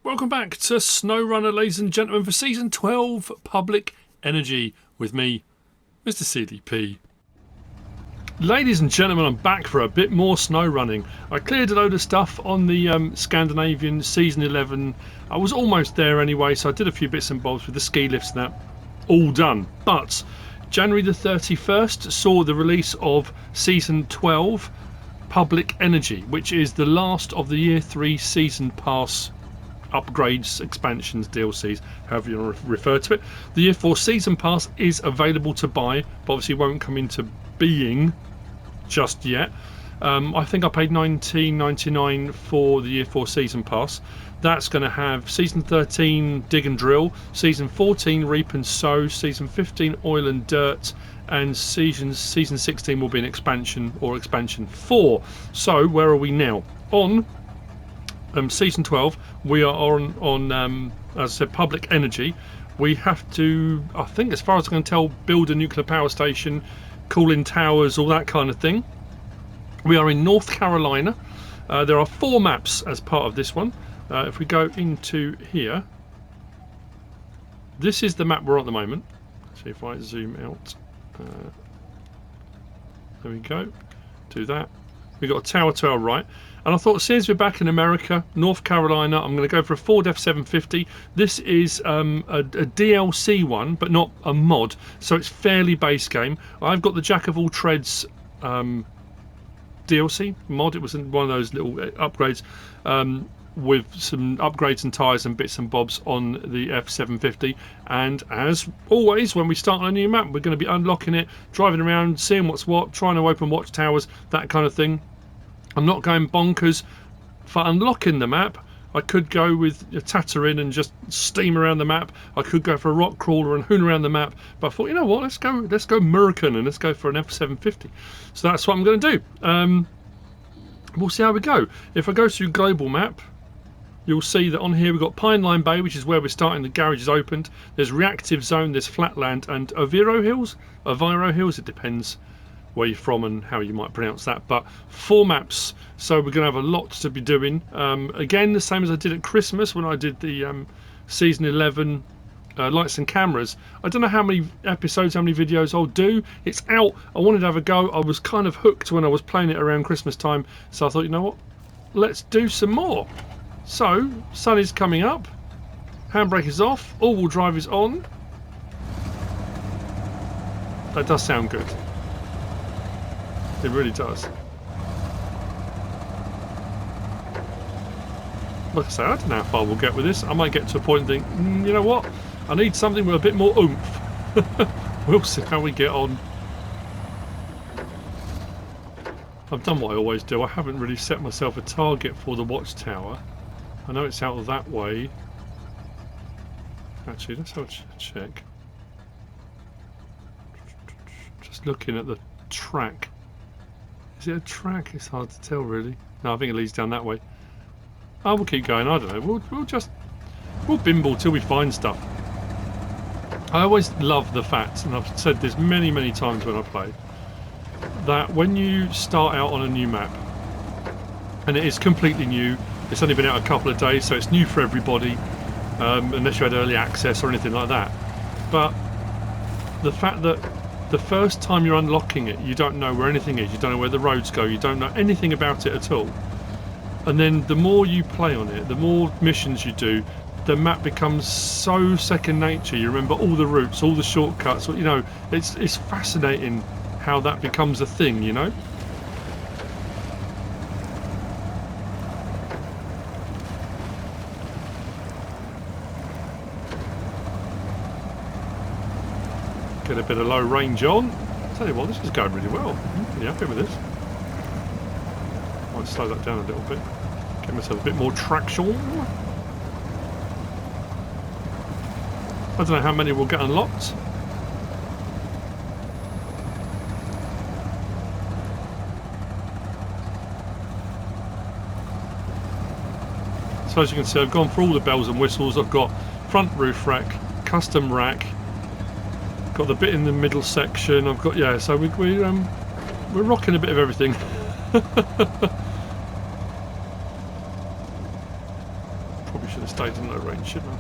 Welcome back to Snowrunner, ladies and gentlemen, for Season 12, Public Energy, with me, MrSealyp. Ladies and gentlemen, I'm back for a bit more snow running. I cleared a load of stuff on the Scandinavian Season 11. I was almost there anyway, so I did a few bits and bobs with the ski lifts and that. All done. But January the 31st saw the release of Season 12, Public Energy, which is the last of the Year 3 Season Pass upgrades, expansions, DLCs, however you want to refer to it. The Year 4 Season Pass is available to buy, but obviously won't come into being just yet. I think I paid $19.99 for the Year 4 Season Pass. That's going to have Season 13 Dig and Drill, Season 14 Reap and Sow, Season 15 Oil and Dirt, and Season 16 will be an expansion or expansion 4. So where are we now? On Season 12, we are on as I said, Public Energy. We have to, I think as far as I can tell, build a nuclear power station, cooling towers, all that kind of thing. We are in North Carolina. There are 4 maps as part of this one. If we go into here, this is the map we're on at the moment. See if I zoom out. There we go. Do that. We've got a tower to our right. And I thought, since we're back in America, North Carolina, I'm going to go for a Ford F750. This is a DLC one, but not a mod, so it's fairly base game. I've got the Jack of all trades DLC mod. It was one of those little upgrades with some upgrades and tyres and bits and bobs on the F750. And as always, when we start on a new map, we're going to be unlocking it, driving around, seeing what's what, trying to open watchtowers, that kind of thing. I'm not going bonkers for unlocking the map. I could go with a Tatarin and just steam around the map. I could go for a rock crawler and hoon around the map. But I thought, you know what, let's go Murican and let's go for an F750. So that's what I'm going to do. We'll see how we go. If I go to global map, you'll see that on here we've got Pineline Bay, which is where we're starting. The garage is opened. There's Reactive Zone, there's Flatland, and Oviro Hills, it depends where you're from and how you might pronounce that. But 4 maps, so we're going to have a lot to be doing. Again, the same as I did at Christmas when I did the Season 11 lights and cameras. I don't know how many episodes, how many videos I'll do. It's out. I wanted to have a go. I was kind of hooked when I was playing it around Christmas time, so I thought, you know what, let's do some more. So, sun is coming up, handbrake is off, all-wheel drive is on. That does sound good. It really does. Like I say, I don't know how far we'll get with this. I might get to a point and think, you know what, I need something with a bit more oomph. We'll see how we get on. I've done what I always do. I haven't really set myself a target for the Watchtower. I know it's out that way. Actually, let's have a check. Just looking at the track. Is it a track? It's hard to tell, really. No, I think it leads down that way. Oh, we'll keep going. I don't know. We'll bimble till we find stuff. I always love the fact, and I've said this many, many times when I play, that when you start out on a new map, and it is completely new, it's only been out a couple of days, so it's new for everybody, unless you had early access or anything like that. But the fact that the first time you're unlocking it, you don't know where anything is, you don't know where the roads go, you don't know anything about it at all. And then the more you play on it, the more missions you do, the map becomes so second nature. You remember all the routes, all the shortcuts, you know, it's fascinating how that becomes a thing, you know? Get a bit of low range on. Tell you what, this is going really well. I'm pretty happy with this. Might slow that down a little bit. Give myself a bit more traction. I don't know how many will get unlocked. So as you can see, I've gone for all the bells and whistles. I've got front roof rack, custom rack, got the bit in the middle section. I've got, yeah, so we're rocking a bit of everything. stayed in low range, shouldn't I?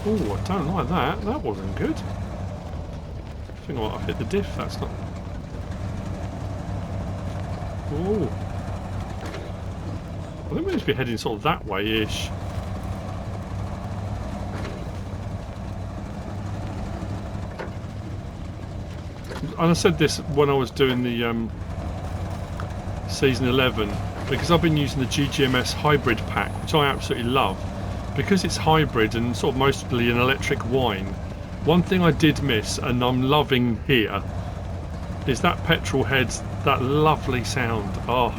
Oh, I don't like that. That wasn't good. I think I've hit the diff. That's not... Oh. I think we need to be heading sort of that way-ish. And I said this when I was doing the Season 11, because I've been using the GGMS hybrid pack, which I absolutely love. Because it's hybrid and sort of mostly an electric wine, one thing I did miss, and I'm loving here, is that petrol head, that lovely sound. Oh,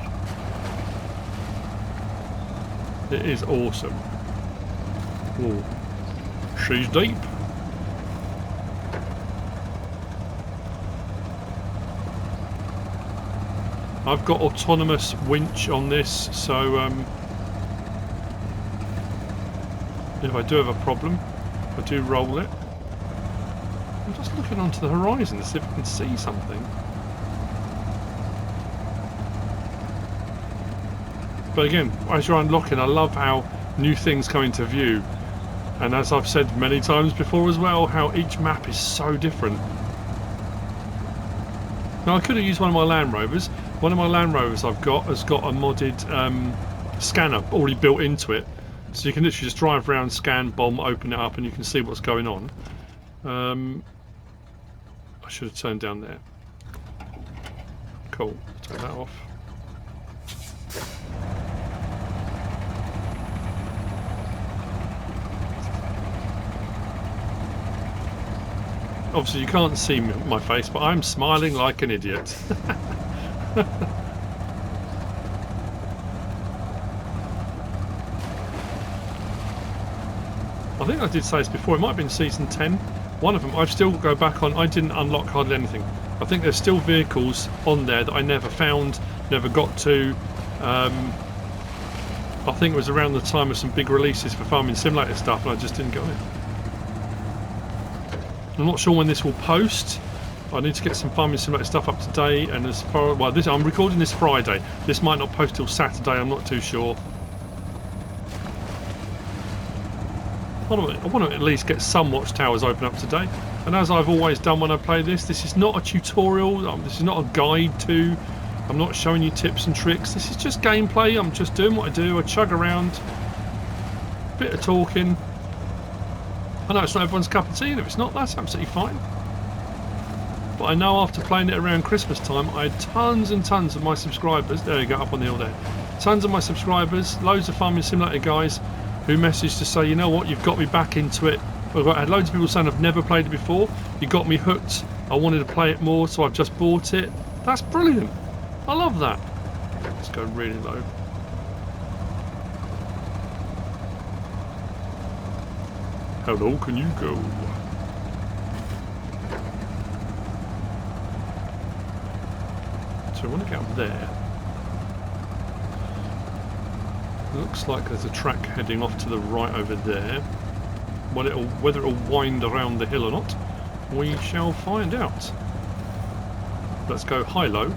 it is awesome. Oh, she's deep. I've got autonomous winch on this, so if I do have a problem, I do roll it. I'm just looking onto the horizon to see if I can see something. But again, as you're unlocking, I love how new things come into view. And as I've said many times before as well, how each map is so different. Now I could have used one of my Land Rovers. One of my Land Rovers I've got has got a modded scanner already built into it. So you can literally just drive around, scan, bomb, open it up, and you can see what's going on. I should have turned down there. Cool. Turn that off. Obviously you can't see my face, but I'm smiling like an idiot. I think I did say this before, it might have been Season 10. One of them, I've still go back on, I didn't unlock hardly anything. I think there's still vehicles on there that I never found, never got to. I think it was around the time of some big releases for Farming Simulator stuff and I just didn't go in. I'm not sure when this will post. I need to get some Farming Simulator stuff up to date, and as far, well, I'm recording this Friday. This might not post till Saturday, I'm not too sure. I want to at least get some Watchtowers open up today, and as I've always done when I play this, this is not a tutorial, this is not a guide to, I'm not showing you tips and tricks, this is just gameplay. I'm just doing what I do, I chug around, bit of talking. I know it's not everyone's cup of tea, and if it's not, that's absolutely fine. But I know after playing it around Christmas time, I had tons and tons of my subscribers, there you go, up on the hill there, tons of my subscribers, loads of Farming Simulator guys, who messaged to say, you know what, you've got me back into it. I had loads of people saying I've never played it before. You got me hooked. I wanted to play it more, so I've just bought it. That's brilliant. I love that. Let's go really low. How low can you go? So I want to get up there. Looks like there's a track heading off to the right over there. Well, whether it'll wind around the hill or not, we shall find out. Let's go high-low.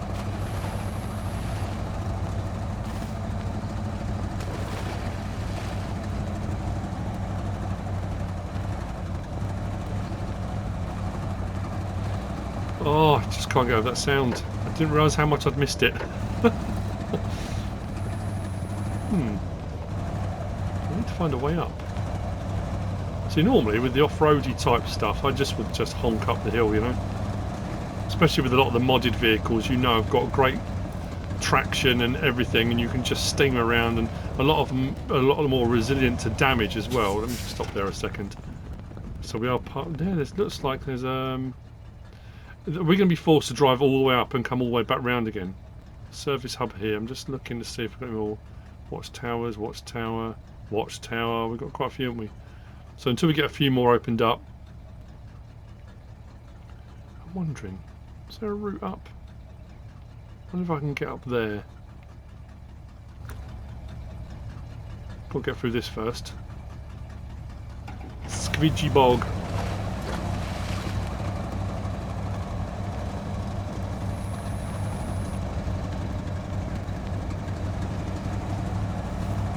Oh, I just can't get over that sound. I didn't realise how much I'd missed it. I need to find a way up. See, normally with the off-roady type stuff, I just would just honk up the hill, you know. Especially with a lot of the modded vehicles, you know, have got great traction and everything, and you can just steam around, and a lot of them more resilient to damage as well. Let me just stop there a second. So we are parked there. This looks like there's we're going to be forced to drive all the way up and come all the way back round again. Service hub here. I'm just looking to see if we've got any more Watchtowers, Watchtower, Watchtower. We've got quite a few, haven't we? So until we get a few more opened up, I'm wondering, is there a route up? I wonder if I can get up there. We'll get through this first. Squidgy bog.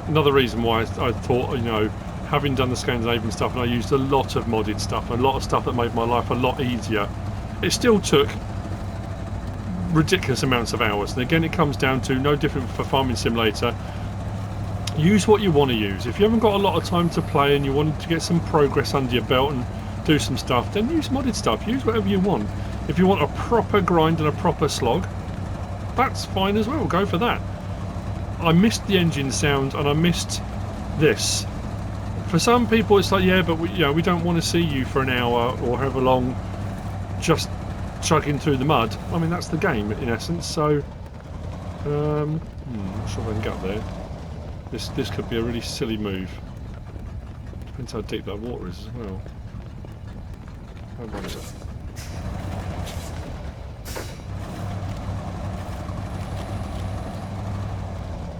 another reason why I thought, you know, having done the Scandinavian stuff, and I used a lot of modded stuff, and a lot of stuff that made my life a lot easier. It still took ridiculous amounts of hours, and again it comes down to no different for Farming Simulator. Use what you want to use. If you haven't got a lot of time to play and you want to get some progress under your belt and do some stuff, then use modded stuff. Use whatever you want. If you want a proper grind and a proper slog, that's fine as well. Go for that. I missed the engine sound and I missed this. For some people it's like, yeah, but we don't want to see you for an hour or however long just chugging through the mud. I mean, that's the game in essence. So not sure if I can get up there. This could be a really silly move. Depends how deep that water is as well. How wide is it?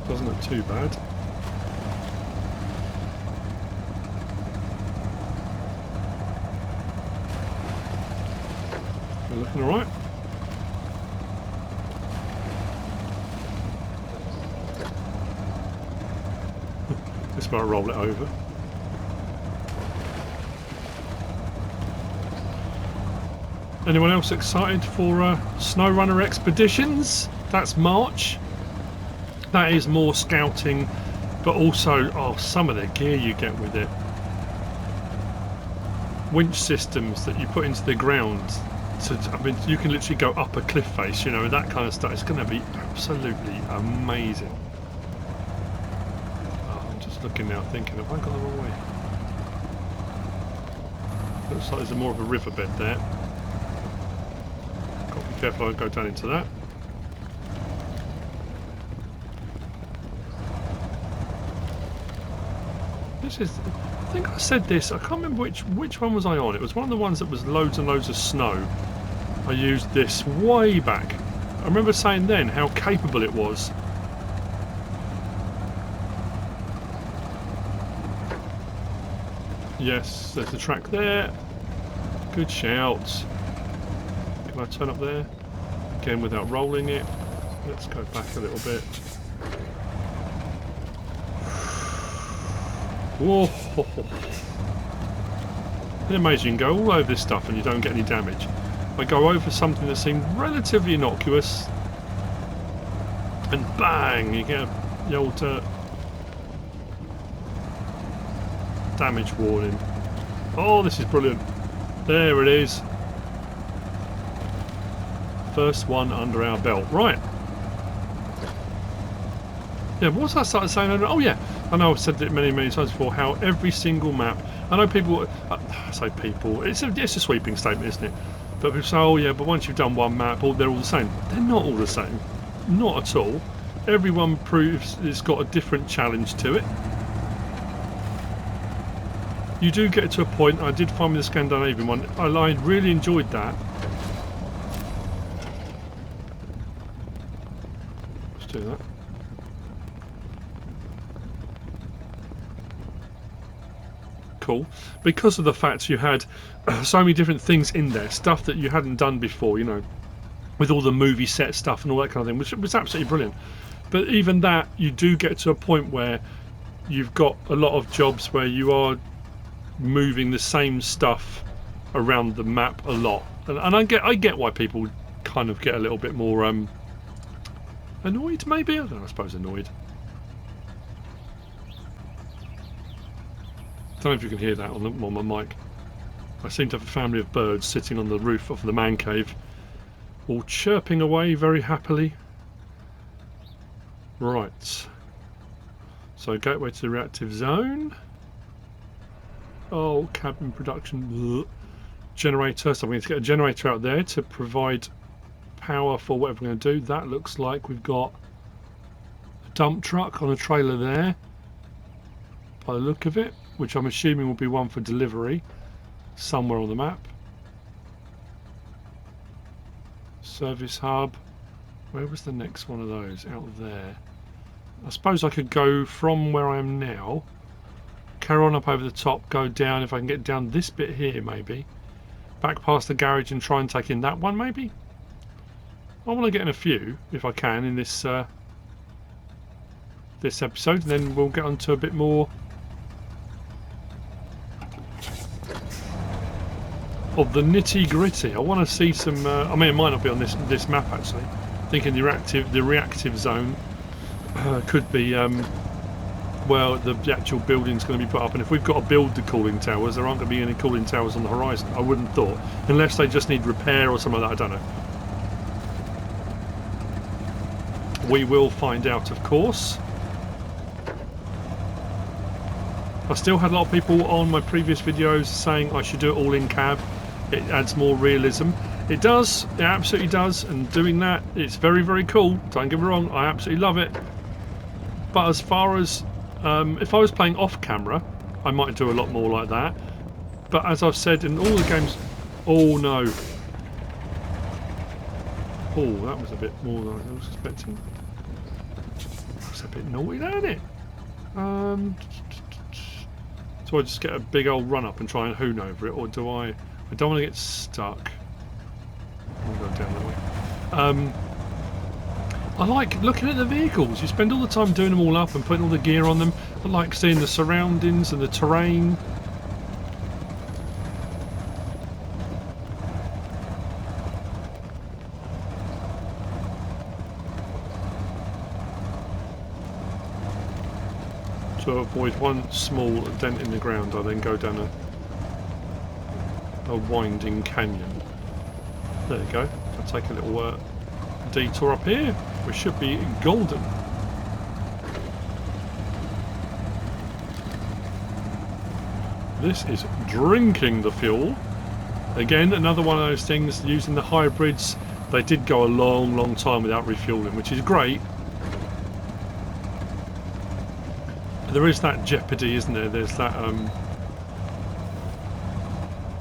Doesn't look too bad. We're looking alright. Just about to roll it over. Anyone else excited for Snowrunner expeditions? That's March. That is more scouting, but also some of the gear you get with it. Winch systems that you put into the ground. I mean, you can literally go up a cliff face, you know, that kind of stuff. It's going to be absolutely amazing. I'm just looking now, thinking, have I gone the wrong way? Looks like there's more of a riverbed there. Got to be careful I don't go down into that. This is, I think I said this, I can't remember which one was I on. It was one of the ones that was loads and loads of snow. I used this way back. I remember saying then how capable it was. Yes, there's the track there. Good shout. Can I turn up there? Again without rolling it. Let's go back a little bit. Whoa! It's amazing, you can go all over this stuff and you don't get any damage. I go over something that seemed relatively innocuous, and bang! You get the old damage warning. Oh, this is brilliant! There it is. First one under our belt. Right. Yeah, what was I started saying? Oh yeah, I know I've said it many times before, how every single map, I know people, I say people, it's a sweeping statement, isn't it? But people say, oh yeah, but once you've done one map, they're all the same. They're not all the same. Not at all. Everyone proves it's got a different challenge to it. You do get to a point, I did find with the Scandinavian one, I really enjoyed that. Let's do that. Cool, because of the fact you had so many different things in there, stuff that you hadn't done before, you know, with all the movie set stuff and all that kind of thing, which was absolutely brilliant. But even that, you do get to a point where you've got a lot of jobs where you are moving the same stuff around the map a lot, and I get why people kind of get a little bit more annoyed, maybe. I don't know, I suppose annoyed. I don't know if you can hear that on my mic. I seem to have a family of birds sitting on the roof of the man cave, all chirping away very happily. Right. So gateway to the reactive zone. Oh, cabin production. Ugh. Generator. So we need to get a generator out there to provide power for whatever we're going to do. That looks like we've got a dump truck on a trailer there, by the look of it, which I'm assuming will be one for delivery somewhere on the map. Service hub. Where was the next one of those? Out there. I suppose I could go from where I am now, carry on up over the top, go down, if I can get down this bit here maybe, back past the garage and try and take in that one maybe. I want to get in a few if I can in this this episode, and then we'll get on to a bit more of the nitty gritty. I want to see some. I mean, it might not be on this map actually. I think in the reactive zone could be. Well, the actual building's going to be put up, and if we've got to build the cooling towers, there aren't going to be any cooling towers on the horizon. I wouldn't thought, unless they just need repair or something like that. I don't know. We will find out, of course. I still had a lot of people on my previous videos saying I should do it all in cab. It adds more realism. It does. It absolutely does. And doing that, it's very, very cool. Don't get me wrong. I absolutely love it. But as far as if I was playing off camera, I might do a lot more like that. But as I've said in all the games... Oh no. Oh, that was a bit more than I was expecting. That's a bit naughty, isn't it? Do I just get a big old run up and try and hoon over it, or do I don't want to get stuck. I'll go down that way. I like looking at the vehicles. You spend all the time doing them all up and putting all the gear on them. I like seeing the surroundings and the terrain. To avoid one small dent in the ground, I then go down a winding canyon. There you go. I'll take a little detour up here. We should be golden. This is drinking the fuel. Again, another one of those things, using the hybrids, they did go a long, long time without refueling, which is great. There is that jeopardy, isn't there? There's that,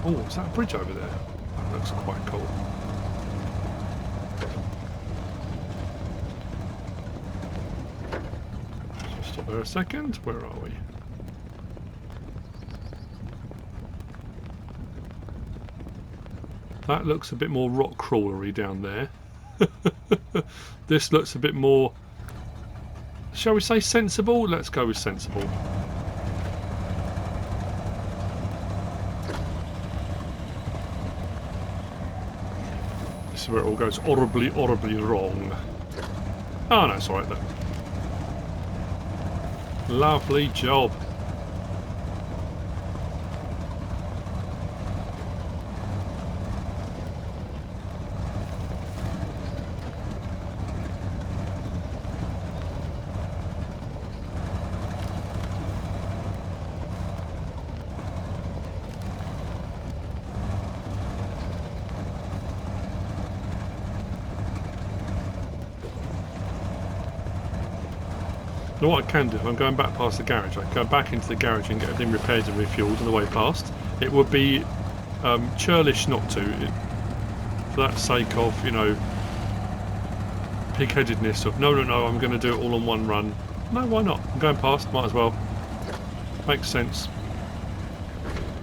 oh, is that a bridge over there? That looks quite cool. So stop there a second. Where are we? That looks a bit more rock crawlery down there. This looks a bit more, shall we say, sensible? Let's go with sensible. This is where it all goes horribly, horribly wrong. Oh no, it's alright then. Lovely job. Now what I can do, if I'm going back past the garage, I can go back into the garage and get everything repaired and refueled on the way past. It would be churlish not to, for that sake of, you know, pig-headedness of, no, I'm going to do it all on one run. No, why not? I'm going past, might as well. Makes sense.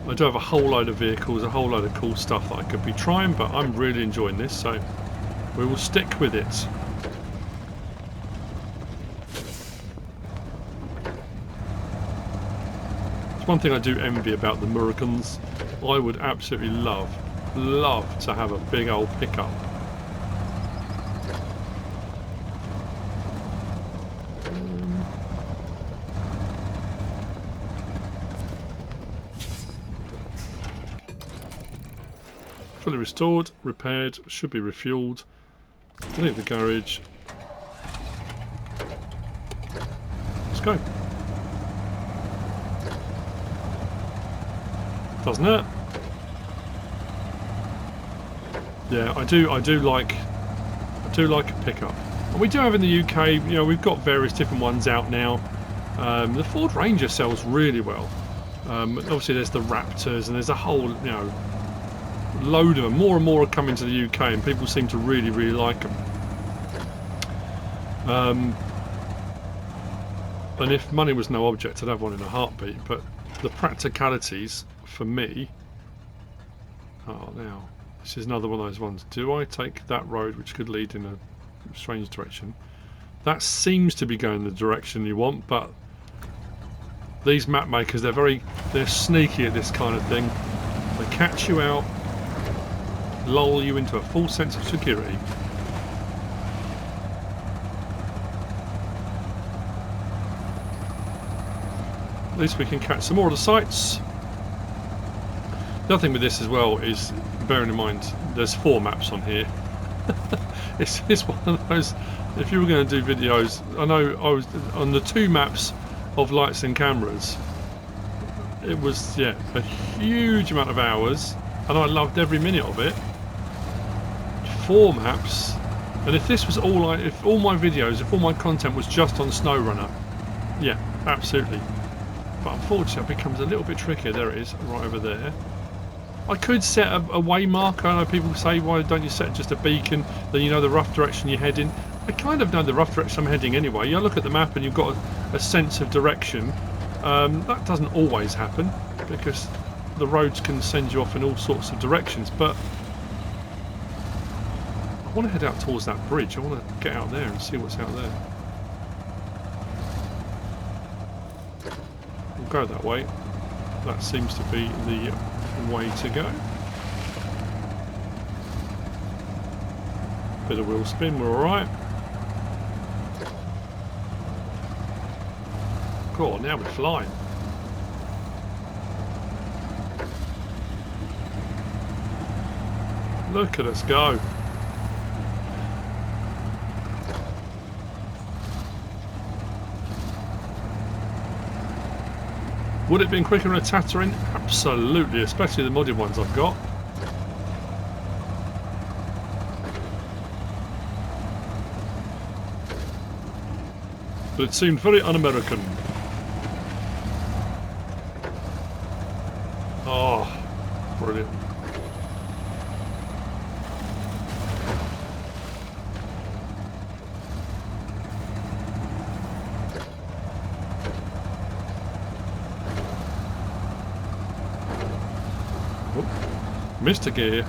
I do have a whole load of vehicles, a whole load of cool stuff that I could be trying, but I'm really enjoying this, so we will stick with it. One thing I do envy about the Muricans, I would absolutely love to have a big old pickup. Fully restored, repaired, should be refueled. Leave the garage. Let's go. Doesn't it? Yeah, I do like a pickup. And we do have in the UK, you know, we've got various different ones out now. The Ford Ranger sells really well. Obviously there's the Raptors and there's a whole, you know, load of them. More and more are coming to the UK and people seem to really, really like them. And if money was no object, I'd have one in a heartbeat, but the practicalities for me. Oh, now this is another one of those ones. Do I take that road, which could lead in a strange direction? That seems to be going the direction you want, but these map makers, they're sneaky at this kind of thing. They catch you out, lull you into a false sense of security. At least we can catch some more of the sites. The other thing with this as well is, bearing in mind, there's 4 maps on here. it's one of those, if you were going to do videos, I know I was on the 2 maps of lights and cameras, it was, yeah, a huge amount of hours, and I loved every minute of it. 4 maps, and if this was all if all my videos, if all my content was just on Snowrunner, yeah, absolutely. But unfortunately it becomes a little bit trickier. There it is, right over there. I could set a way marker. I know people say, why don't you set just a beacon, then you know the rough direction you're heading. I kind of know the rough direction I'm heading anyway. You look at the map and you've got a sense of direction. That doesn't always happen, because the roads can send you off in all sorts of directions, but I want to head out towards that bridge. I want to get out there and see what's out there. We'll go that way. That seems to be the way to go. Bit of wheel spin, we're alright. Cool, now we're flying. Look at us go. Would it have been quicker in a Tatarin? Absolutely, especially the modded ones I've got. But it seemed very un-American. Oh, brilliant. Missed a gear.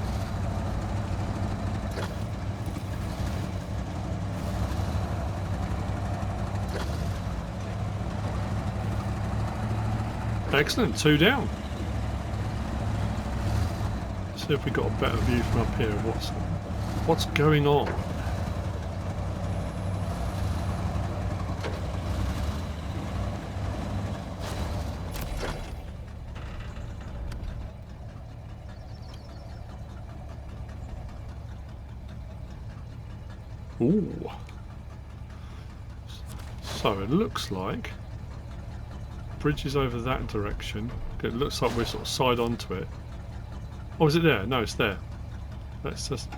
Excellent, 2 down. See if we got a better view from up here of what's going on. Ooh. So it looks like bridge is over that direction. It looks like we're sort of side onto it. Oh, is it there? No, it's there. Let's just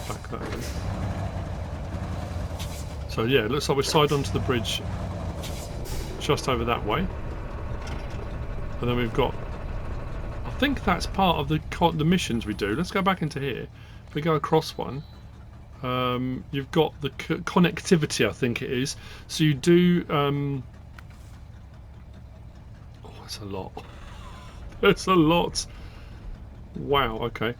back that way. So yeah, it looks like we're side onto the bridge just over that way. And then we've got, I think that's part of the missions we do. Let's go back into here. If we go across one, you've got the connectivity, I think it is. So you do, oh, that's a lot. That's a lot. Wow, okay.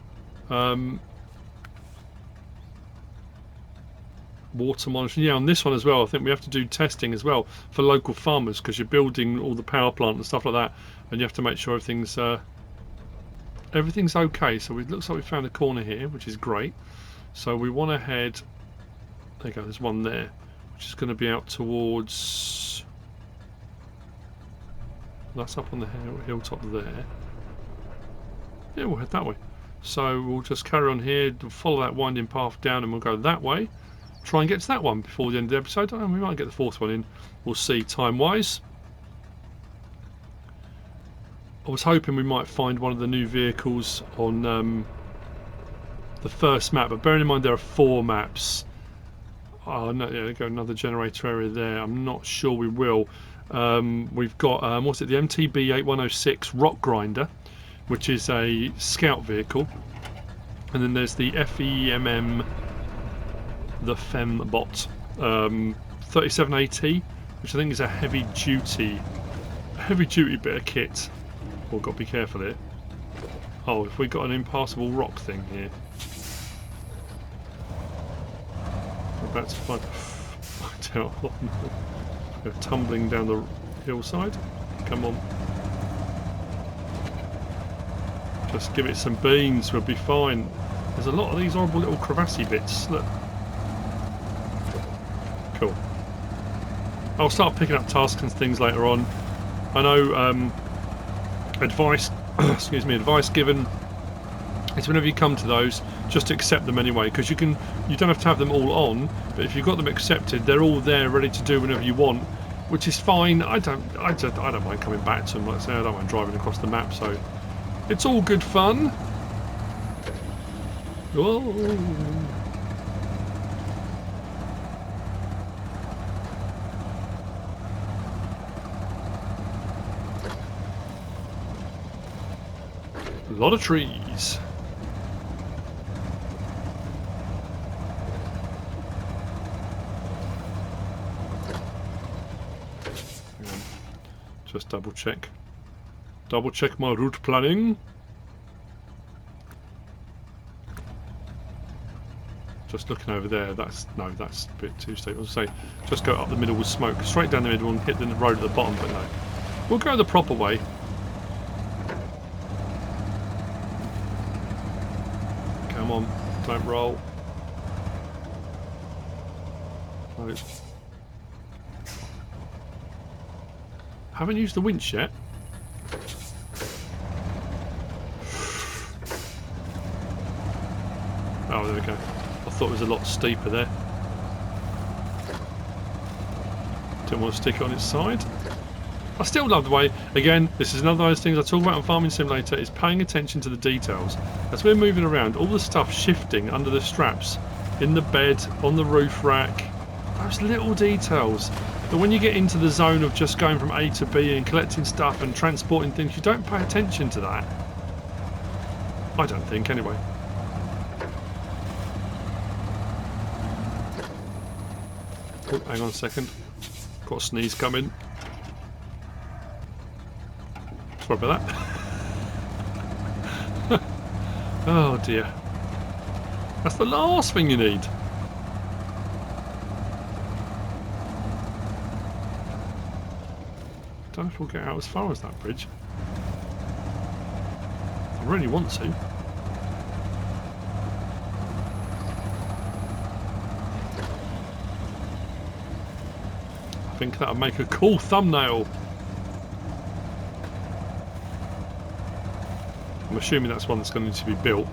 Water monitoring. Yeah, on this one as well, I think we have to do testing as well for local farmers, because you're building all the power plant and stuff like that, and you have to make sure everything's okay. So it looks like we found a corner here, which is great. So we want to head, there you go, there's one there, which is going to be out towards, that's up on the hilltop there. Yeah, we'll head that way. So we'll just carry on here, follow that winding path down, and we'll go that way. Try and get to that one before the end of the episode. We might get the 4th one in. We'll see time-wise. I was hoping we might find one of the new vehicles on the first map, but bearing in mind there are 4 maps. Oh no, yeah, go another generator area there. I'm not sure we will. We've got what's it? The MTB 8106 Rock Grinder, which is a scout vehicle, and then there's the FEMM, the Fembot 37AT, which I think is a heavy duty bit of kit. Oh, got to be careful here. Oh, if we got an impassable rock thing here. That's fun. out. Oh, no. We're tumbling down the hillside. Come on. Just give it some beans, we'll be fine. There's a lot of these horrible little crevassy bits. Look. Cool. I'll start picking up tasks and things later on. I know advice, excuse me, advice given is whenever you come to those, just accept them anyway, because you don't have to have them all on, but if you've got them accepted, they're all there ready to do whenever you want, which is fine. I don't mind coming back to them. Like I say, I don't mind driving across the map, so it's all good fun. Whoa. A lot of trees. Hang on. Just double check. Double check my route planning. Just looking over there, that's a bit too steep. I was going to say, just go up the middle with smoke, straight down the middle and hit the road at the bottom, but no. We'll go the proper way. Come on, don't roll. No. Haven't used the winch yet. Oh, there we go. I thought it was a lot steeper there. Didn't want to stick it on its side. I still love the way, again, this is another of those things I talk about on Farming Simulator, is paying attention to the details. As we're moving around, all the stuff shifting under the straps, in the bed, on the roof rack, those little details. But when you get into the zone of just going from A to B and collecting stuff and transporting things, you don't pay attention to that. I don't think, anyway. Oh, hang on a second. Got a sneeze coming. Sorry about that. Oh dear. That's the last thing you need. Don't know if we'll get out as far as that bridge. I really want to. I think that'll make a cool thumbnail. I'm assuming that's one that's going to need to be built.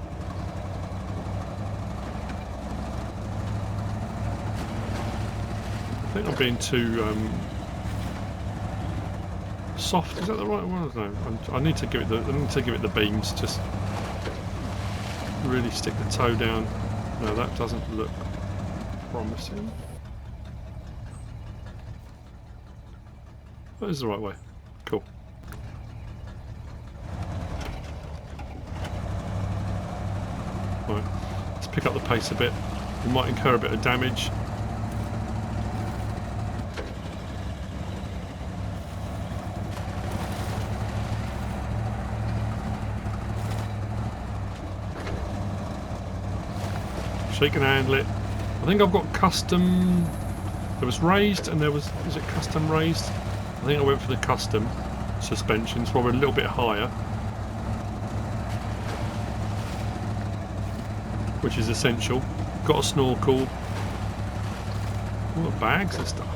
I think I'm being too soft. Is that the right one? I don't know. I need to give it the beams. Just really stick the toe down. No, that doesn't look promising. That is the right way. Cool. Right, let's pick up the pace a bit. We might incur a bit of damage. She can handle it. I think I've got custom. There was raised and there was. Is it custom raised? I think I went for the custom suspension, so we're a little bit higher, which is essential. Got a snorkel. All the bags and stuff.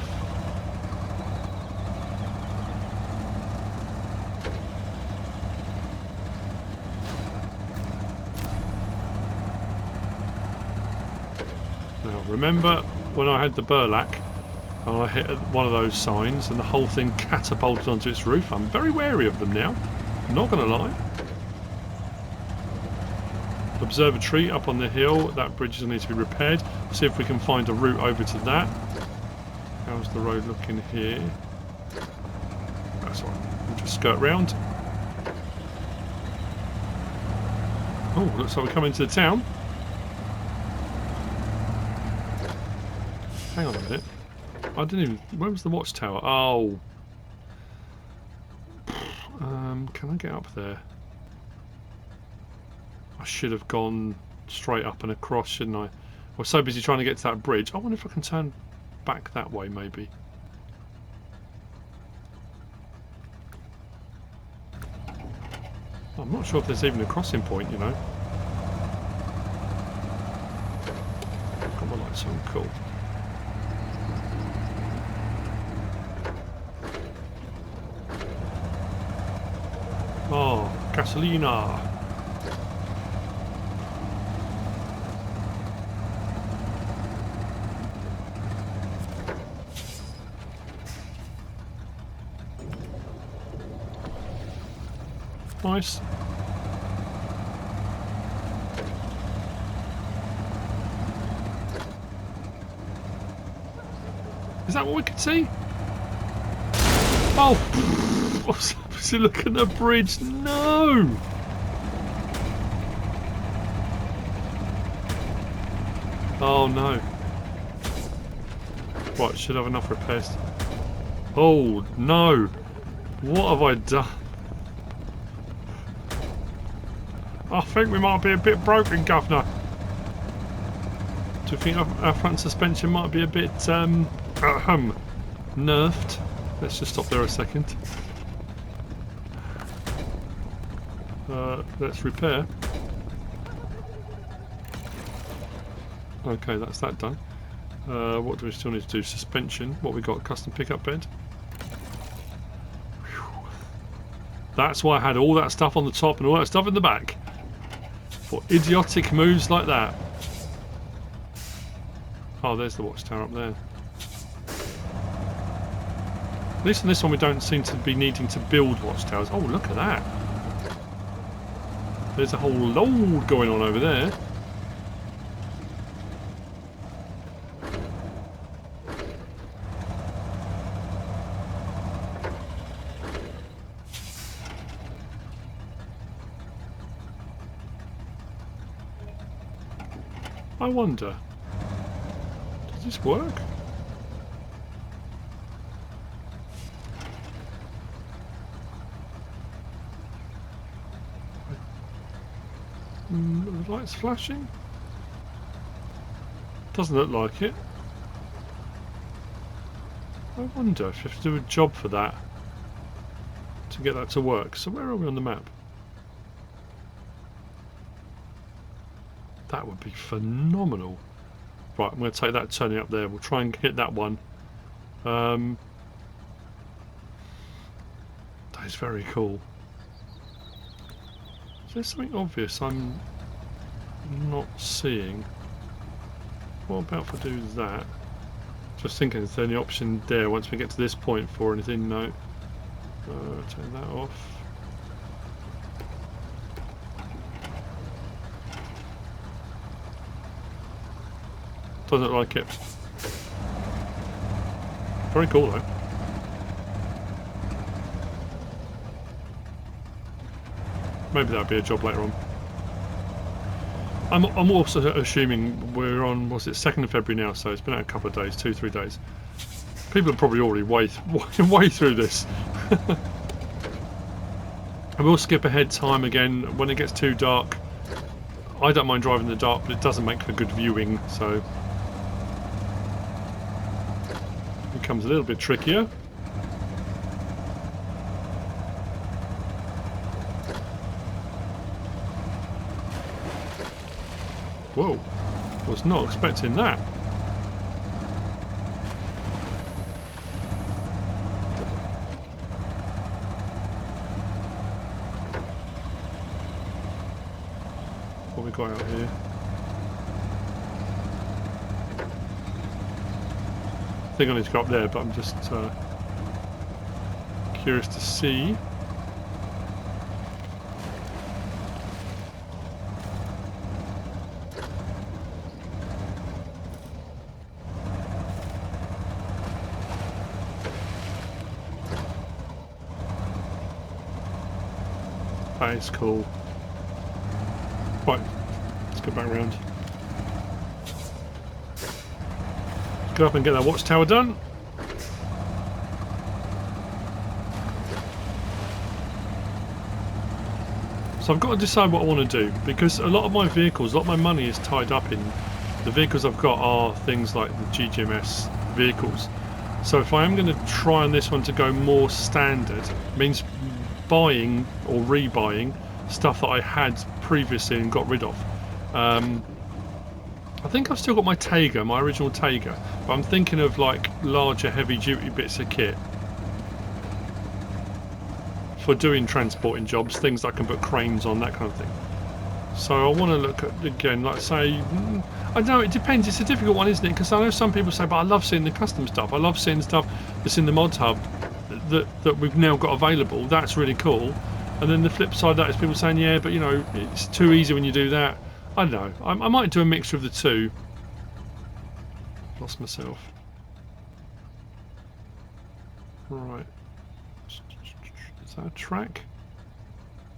Now remember when I had the burlap and I hit one of those signs and the whole thing catapulted onto its roof? I'm very wary of them now, not going to lie. Observatory up on the hill, that bridge will need to be repaired. See if we can find a route over to that. How's the road looking here? That's all right, we'll just skirt round. Oh, looks like we're coming to the town. Hang on a minute. I didn't even... Where was the Watchtower? Oh. Can I get up there? I should have gone straight up and across, shouldn't I? I was so busy trying to get to that bridge. I wonder if I can turn back that way maybe. I'm not sure if there's even a crossing point, you know. Got my lights on, cool. Oh, gasolina. Nice. Is that what we could see? Oh! I was supposed to look at the bridge. No! Oh no. Right, should have enough repairs. Oh no! What have I done? I think we might be a bit broken, Governor. Do you think our front suspension might be a bit nerfed? Let's just stop there a second. Let's repair. Okay, that's that done. What do we still need to do? Suspension. What we got? Custom pickup bed. Whew. That's why I had all that stuff on the top and all that stuff in the back. For idiotic moves like that. Oh, there's the Watchtower up there. At least on this one we don't seem to be needing to build Watchtowers. Oh, look at that. There's a whole load going on over there. I wonder, does this work? The light's flashing? Doesn't look like it. I wonder if you have to do a job for that to get that to work. So where are we on the map? That would be phenomenal. Right, I'm going to take that turning up there. We'll try and hit that one. That is very cool. Is there something obvious I'm not seeing? What about if I do that? Just thinking, is there any option there once we get to this point for anything? No. Turn that off. Doesn't look like it. Very cool though. Maybe that'll be a job later on. I'm also assuming we're on, what's it, 2nd of February now, so it's been out a couple of days, 2-3 days. People are probably already way through this. I will skip ahead time again when it gets too dark. I don't mind driving in the dark, but it doesn't make for good viewing, so it becomes a little bit trickier. Whoa, was not expecting that. What we got out here? I think I need to go up there, but I'm just curious to see. That is cool. Right, let's go back round. Let's go up and get that Watchtower done. So I've got to decide what I want to do, because a lot of my money is tied up in the vehicles I've got are things like the GGMS vehicles. So if I am going to try on this one to go more standard, it means buying or rebuying stuff that I had previously and got rid of. I think I've still got my Taiga, my original Taiga, but I'm thinking of like larger heavy duty bits of kit for doing transporting jobs, things that I can put cranes on, that kind of thing. So I want to look at, again, like say, I don't know, it depends, it's a difficult one, isn't it? Because I know some people say, but I love seeing the custom stuff, I love seeing stuff that's in the mods hub that we've now got available, that's really cool. And then the flip side of that is people saying, yeah, but you know, it's too easy when you do that. I don't know, I might do a mixture of the two. Lost myself. Right. Is that a track?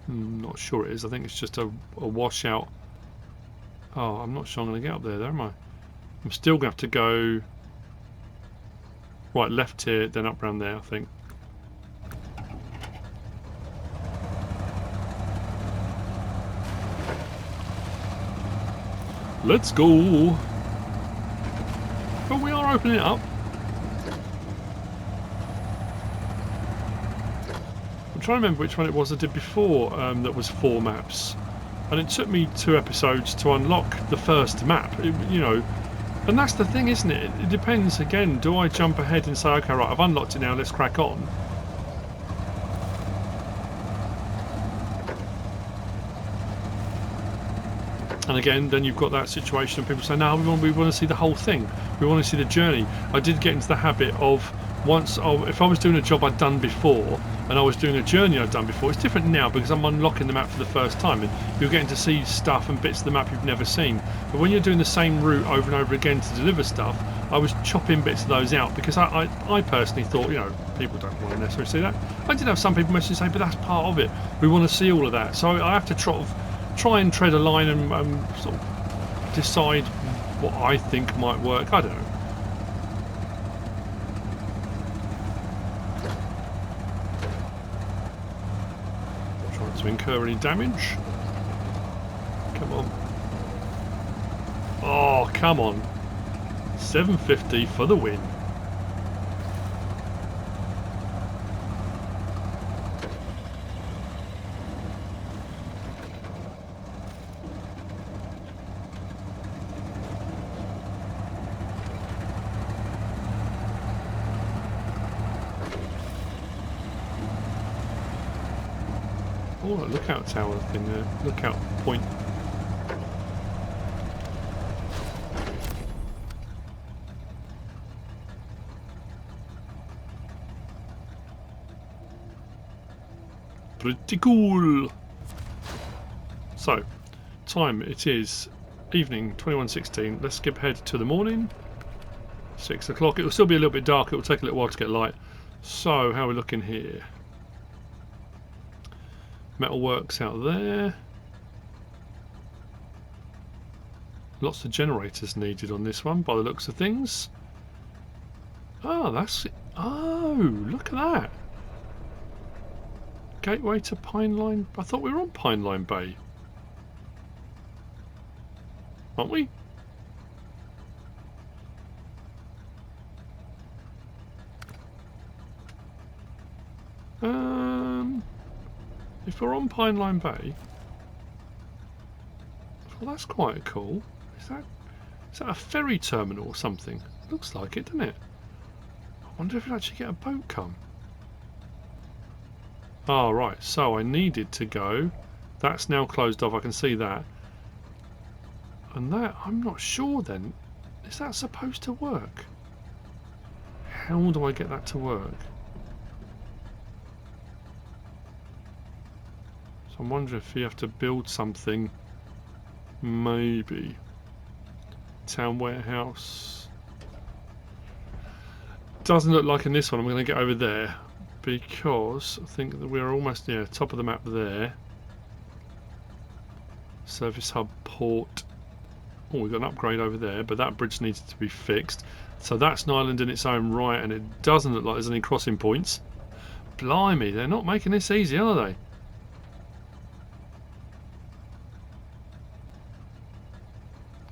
Not sure it is. I think it's just a washout. Oh, I'm not sure I'm going to get up there, am I? I'm still going to have to go right left here, then up round there, I think. Let's go! But we are opening it up. I'm trying to remember which one it was I did before that was 4 maps. And it took me 2 episodes to unlock the first map, you know. And that's the thing, isn't it? It depends, again, do I jump ahead and say, okay, right, I've unlocked it now, let's crack on. And again, then you've got that situation of people say, no, we want to see the whole thing. We want to see the journey. I did get into the habit of once, if I was doing a job I'd done before and I was doing a journey I'd done before, it's different now because I'm unlocking the map for the first time and you're getting to see stuff and bits of the map you've never seen. But when you're doing the same route over and over again to deliver stuff, I was chopping bits of those out because I personally thought, you know, people don't want to necessarily see that. I did have some people message say, but that's part of it. We want to see all of that. So I have to try and tread a line and sort of decide what I think might work. I don't know. Trying to incur any damage. Come on. Oh, come on. 750 for the win. Oh, a lookout tower thing there. Lookout point. Pretty cool. So, time it is evening 21:16. Let's skip ahead to the morning. 6 o'clock. It will still be a little bit dark. It will take a little while to get light. So, how are we looking here? Metalworks out there. Lots of generators needed on this one by the looks of things. Oh, that's it. Oh, look at that. Gateway to Pineline. I thought we were on Pineline Bay. Aren't we? If we're on Pineline Bay, well, that's quite cool. Is that a ferry terminal or something? Looks like it, doesn't it? I wonder if we'll actually get a boat come. Oh, right. So I needed to go. That's now closed off. I can see that. And that, I'm not sure then. Is that supposed to work? How do I get that to work? So I'm wondering if you have to build something. Maybe. Town warehouse. Doesn't look like in this one. I'm going to get over there because I think that we're almost near top of the map there. Service hub port. Oh, we've got an upgrade over there, but that bridge needs to be fixed. So that's an island in its own right, and it doesn't look like there's any crossing points. Blimey, they're not making this easy, are they?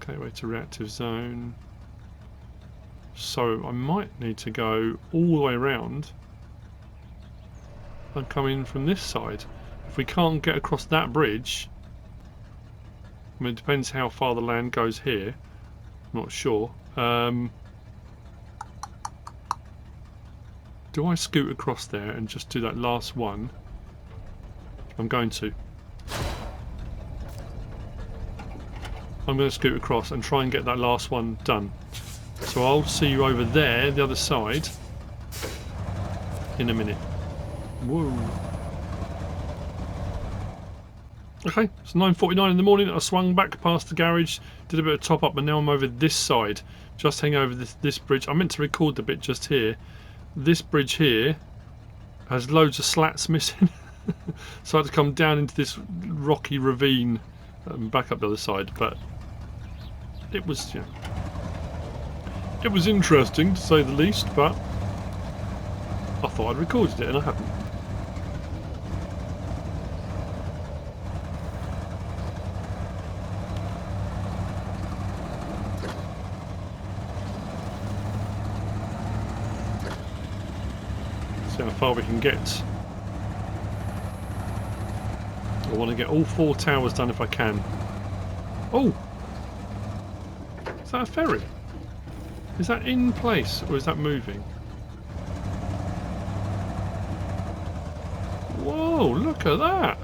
Gateway to reactive zone. So I might need to go all the way around and come in from this side. If we can't get across that bridge, I mean, it depends how far the land goes here. I'm not sure. Do I scoot across there and just do that last one? I'm going to. I'm going to scoot across and try and get that last one done. So I'll see you over there, the other side, in a minute. Whoa. Okay, it's 9:49 in the morning. I swung back past the garage, did a bit of top up, and now I'm over this side. Just hang over this bridge. I meant to record the bit just here. This bridge here has loads of slats missing. So I had to come down into this rocky ravine and back up the other side. But it was, it was interesting to say the least. But I thought I'd recorded it and I haven't. See how far we can get. I want to get all 4 towers done if I can. Oh! Is that a ferry? Is that in place or is that moving? Whoa, look at that!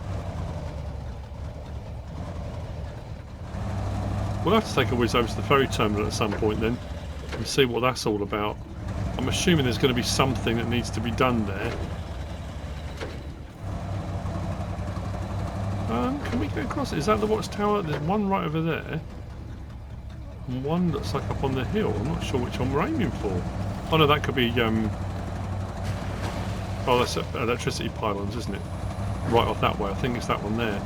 We'll have to take a whiz over to the ferry terminal at some point then and see what that's all about. I'm assuming there's going to be something that needs to be done there. Can we get across it? Is that the Watchtower? There's one right over there. And one that's like up on the hill. I'm not sure which one we're aiming for. Oh no, that could be... Oh, that's electricity pylons, isn't it? Right off that way. I think it's that one there.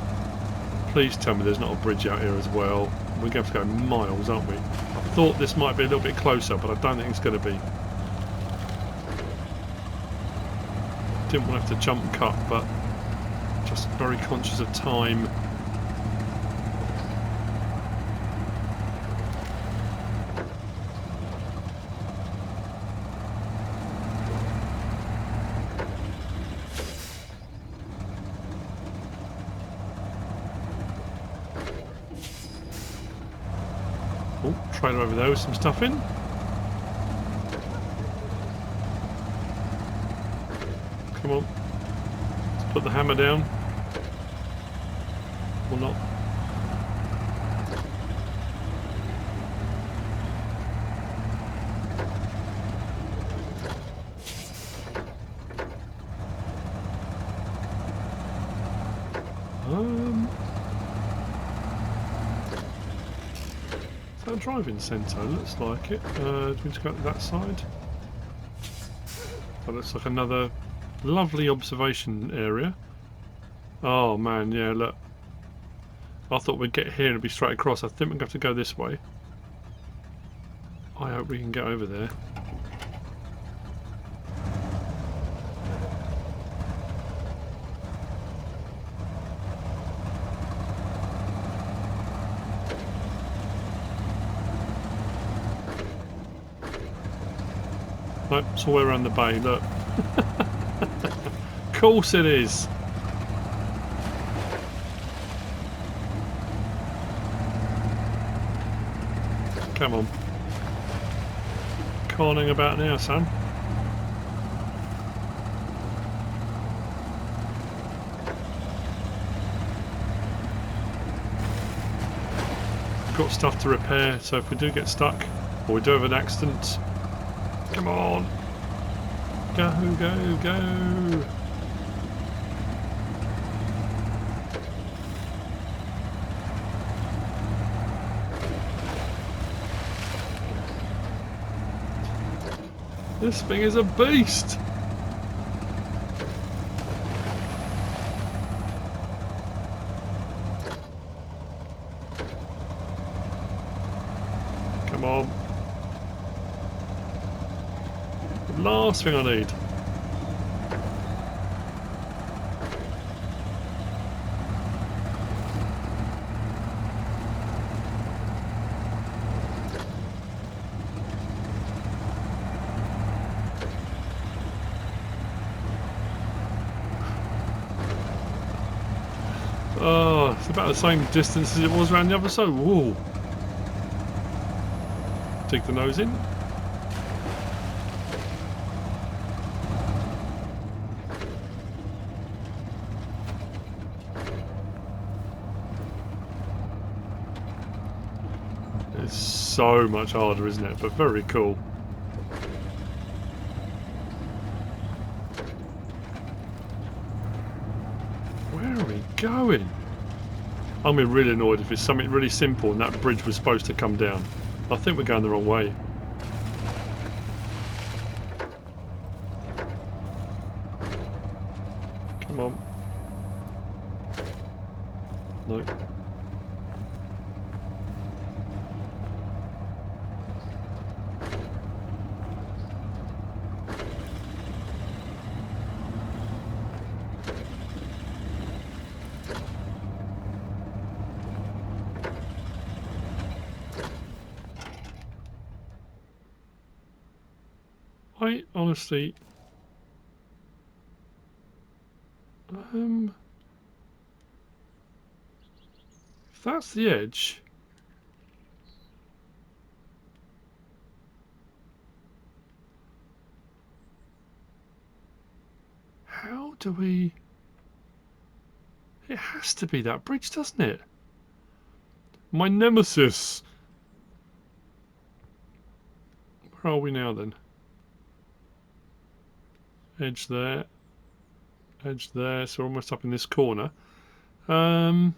Please tell me there's not a bridge out here as well. We're going to have to go miles, aren't we? I thought this might be a little bit closer, but I don't think it's going to be. Didn't want to have to jump cut, but just very conscious of time. Oh, trailer over there with some stuff in. Come on. Let's put the hammer down. Or not. Is that a driving centre? Looks like it. Do we just go to that side? That looks like another lovely observation area. Oh man, yeah, look. I thought we'd get here and it'd be straight across. I think we're going to have to go this way. I hope we can get over there. Nope, it's all the way around the bay, look. Of course it is. Come on. Conning about now, son. Got stuff to repair, so if we do get stuck, or we do have an accident, come on. Go, go, go. This thing is a beast! Come on. The last thing I need. about the same distance as it was around the other side. Whoa. Dig the nose in. It's so much harder, isn't it? But very cool. Where are we going? I'm gonna be really annoyed if it's something really simple and that bridge was supposed to come down. I think we're going the wrong way. Come on. No. I honestly... if that's the edge... how do we... it has to be that bridge, doesn't it? My nemesis! Where are we now then? Edge there. Edge there, so we're almost up in this corner. There's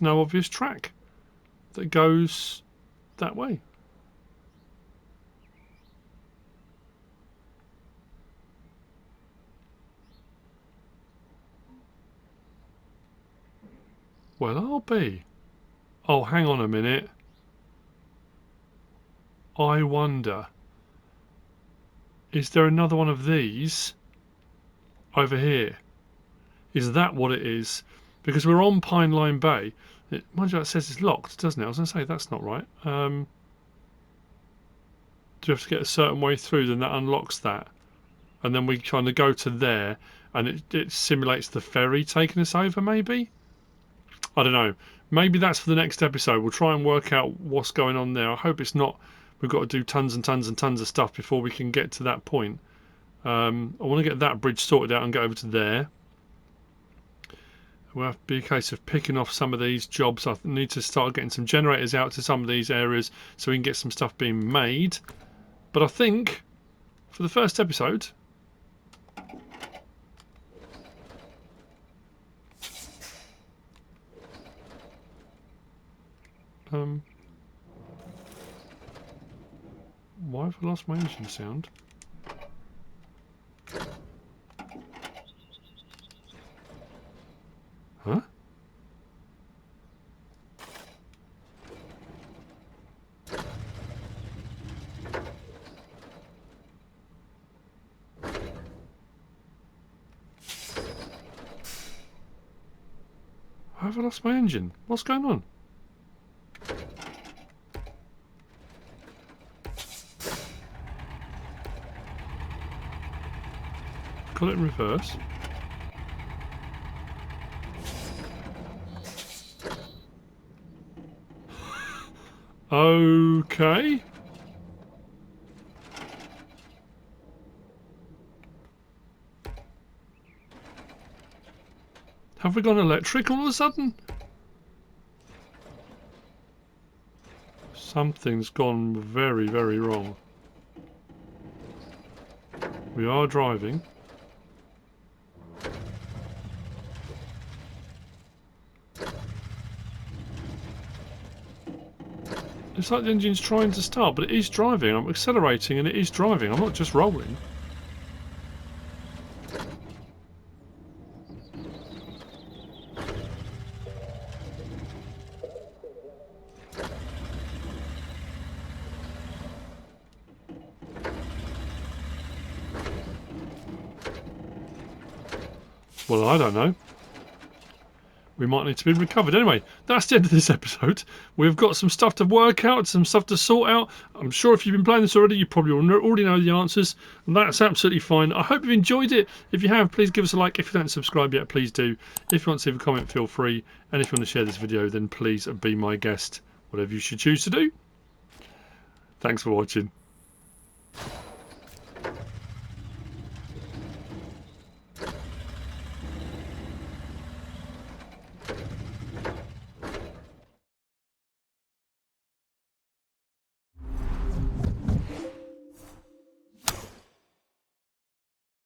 no obvious track that goes that way. Well, I'll be. Oh, hang on a minute. I wonder. Is there another one of these over here? Is that what it is? Because we're on Pineline Bay. Mind you, it says it's locked, doesn't it? I was going to say that's not right. Do you have to get a certain way through, then that unlocks that. And then we kind of go to there, and it simulates the ferry taking us over, maybe? I don't know. Maybe that's for the next episode. We'll try and work out what's going on there. I hope it's not... we've got to do tons and tons and tons of stuff before we can get to that point. I want to get that bridge sorted out and go over to there. We'll have to be a case of picking off some of these jobs. I need to start getting some generators out to some of these areas so we can get some stuff being made. But I think for the first episode... why have I lost my engine sound? Huh? Why have I lost my engine? What's going on? Got it in reverse. Okay. Have we gone electric all of a sudden? Something's gone very, very wrong. We are driving. It's like the engine's trying to start, but it is driving. I'm accelerating and it is driving. I'm not just rolling. Well, I don't know. we might need to be recovered. Anyway, that's the end of this episode. We've got some stuff to work out, some stuff to sort out. I'm sure if you've been playing this already, you probably already know the answers. And that's absolutely fine. I hope you've enjoyed it. If you have, please give us a like. If you don't subscribe yet, please do. If you want to leave a comment, feel free. And if you want to share this video, then please be my guest. Whatever you should choose to do. Thanks for watching.